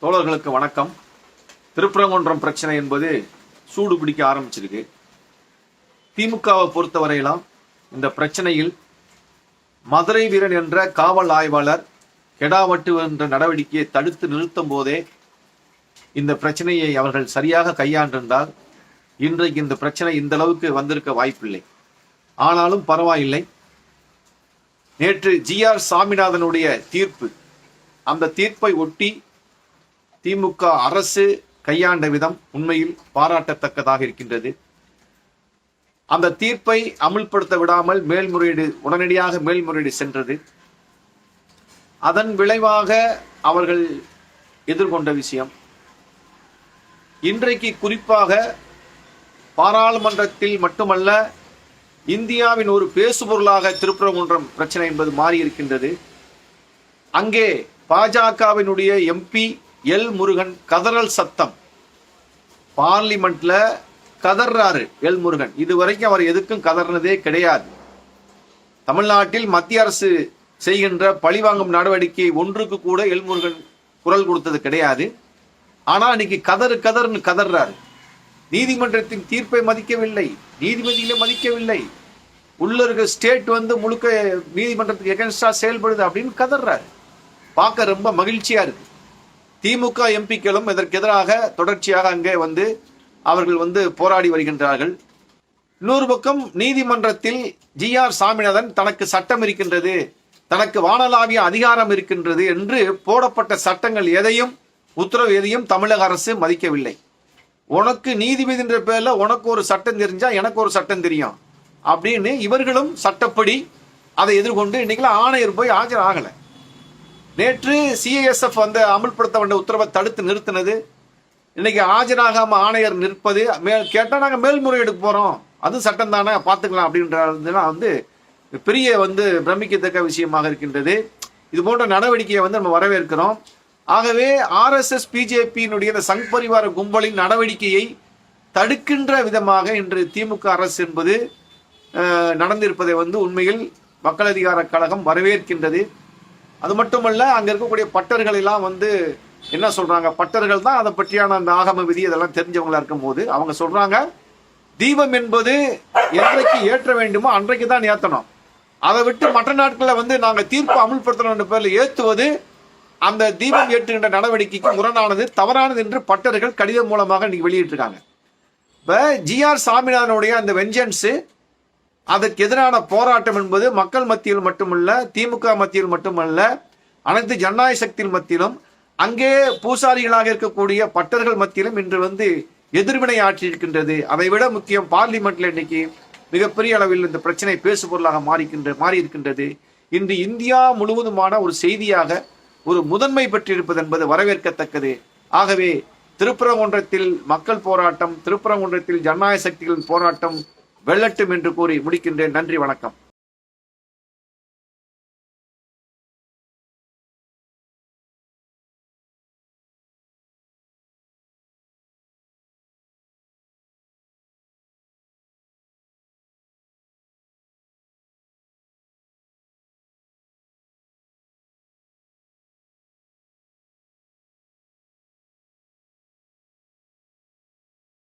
தோழர்களுக்கு வணக்கம். திருப்பரங்குன்றம் பிரச்சனை என்பது சூடு பிடிக்க ஆரம்பிச்சிருக்கு. திமுகவை பொறுத்தவரையெல்லாம் இந்த பிரச்சனையில் மதுரை வீரன் என்ற காவல் ஆய்வாளர் கெடாவட்டு என்ற நடவடிக்கையை தடுத்து நிறுத்தும் போதே இந்த பிரச்சனையை அவர்கள் சரியாக கையாண்டிருந்தால் இன்றைக்கு இந்த பிரச்சனை இந்த அளவுக்கு வந்திருக்க வாய்ப்பில்லை. ஆனாலும் பரவாயில்லை. நேற்று ஜி.ஆர். சாமிநாதனுடைய தீர்ப்பு, அந்த தீர்ப்பை ஒட்டி திமுக அரசு கையாண்ட விதம் உண்மையில் பாராட்டத்தக்கதாக இருக்கின்றது. அந்த தீர்ப்பை அமுல்படுத்த விடாமல் உடனடியாக மேல்முறையீடு சென்றது. அதன் விளைவாக அவர்கள் எதிர்கொண்ட விஷயம் இன்றைக்கு குறிப்பாக பாராளுமன்றத்தில் மட்டுமல்ல, இந்தியாவின் ஒரு பேசுபொருளாக திருப்பரங்குன்றம் பிரச்சனை என்பது மாறியிருக்கின்றது. அங்கே பாஜகவினுடைய எம்பி எல். முருகன் கதறல் சத்தம், பார்லிமெண்ட்ல கதறாரு எல். முருகன். இதுவரைக்கும் அவர் எதுக்கும் கதறினதே கிடையாது. தமிழ்நாட்டில் மத்திய அரசு செய்கின்ற பழிவாங்கும் நடவடிக்கை ஒன்றுக்கு கூட எல். முருகன் குரல் கொடுத்தது கிடையாது. ஆனா இன்னைக்கு கதறுன்னு கதறாரு. நீதிமன்றத்தின் தீர்ப்பை மதிக்கவில்லை, நீதிபதிகளை மதிக்கவில்லை, உள்ள இருக்க ஸ்டேட் முழுக்க நீதிமன்றத்துக்கு எகென்ஸ்டா செயல்படுது அப்படின்னு கதறாரு. பார்க்க ரொம்ப மகிழ்ச்சியா இருக்கு. திமுக எம்பிக்களும் இதற்கு எதிராக தொடர்ச்சியாக அங்கே அவர்கள் போராடி வருகின்றார்கள். இன்னொரு பக்கம் நீதிமன்றத்தில் ஜி.ஆர். சாமிநாதன் தனக்கு சட்டம் இருக்கின்றது, தனக்கு வானளாவிய அதிகாரம் இருக்கின்றது என்று போடப்பட்ட சட்டங்கள் எதையும், உத்தரவு எதையும் தமிழக அரசு மதிக்கவில்லை. உனக்கு நீதிபதி என்ற பேர்ல உனக்கு ஒரு சட்டம் தெரிஞ்சா எனக்கு ஒரு சட்டம் தெரியும் அப்படின்னு இவர்களும் சட்டப்படி அதை எதிர்கொண்டு இன்னைக்கு ஆணையர் போய் ஆஜர் ஆகல. நேற்று சிஐஎஸ்எஃப் அமல்படுத்த வேண்டிய உத்தரவை தடுத்து நிறுத்தினது. இன்னைக்கு ஆஜராகாம ஆணையர் நிற்பது, கேட்டா நாங்க மேல்முறையீடு போறோம், அது சட்டம் தானே பாத்துக்கலாம் அப்படின்றதுலாம் பெரிய பிரமிக்கத்தக்க விஷயமாக இருக்கின்றது. இது போன்ற நடவடிக்கையை நம்ம வரவேற்கிறோம். ஆகவே ஆர்எஸ்எஸ் பிஜேபியினுடைய சங் பரிவார கும்பலின் நடவடிக்கையை தடுக்கின்ற விதமாக இன்று திமுக அரசு என்பது நடந்திருப்பதை உண்மையில் மக்கள் அதிகார கழகம் வரவேற்கின்றது. அது மட்டுமல்ல, அங்க இருக்கக்கூடிய பட்டர்கள் எல்லாம் என்ன சொல்றாங்க, பட்டர்கள் தான் அதை பற்றியான அந்த ஆகம விதி இதெல்லாம் தெரிஞ்சவங்களா இருக்கும் போது அவங்க சொல்றாங்க, தீபம் என்பது என்றைக்கு ஏற்ற வேண்டுமோ அன்றைக்கு தான் ஏற்றணும். அதை விட்டு மற்ற நாட்களில் நாங்க தீர்ப்பு அமுல்படுத்தணும் பேர்ல ஏற்றுவது அந்த தீபம் ஏற்றுகின்ற நடவடிக்கைக்கு முரணானது, தவறானது என்று பட்டர்கள் கடிதம் மூலமாக இன்னைக்கு வெளியிட்டிருக்காங்க. இப்ப ஜி.ஆர். சாமிநாதனுடைய அந்த வெஞ்சன்ஸ், அதற்கு எதிரான போராட்டம் என்பது மக்கள் மத்தியில் மட்டுமல்ல, திமுக மத்தியில் மட்டுமல்ல, அனைத்து ஜனநாயக சக்தியின் மத்தியிலும், அங்கே பூசாரிகளாக இருக்கக்கூடிய பட்டர்கள் மத்தியிலும் இன்று எதிர்வினை ஆற்றியிருக்கின்றது. அதை விட முக்கியம், பார்லிமெண்ட்ல இன்னைக்கு மிகப்பெரிய அளவில் இந்த பிரச்சனை பேசு பொருளாக மாறி இருக்கின்றது. இன்று இந்தியா முழுவதுமான ஒரு செய்தியாக ஒரு முதன்மை பெற்றிருப்பது என்பது வரவேற்கத்தக்கது. ஆகவே திருப்பரங்குன்றத்தில் மக்கள் போராட்டம், திருப்பரங்குன்றத்தில் ஜனநாயக சக்திகளின் போராட்டம் வெல்லட்டும் என்று கூறி முடிக்கின்றேன். நன்றி, வணக்கம்.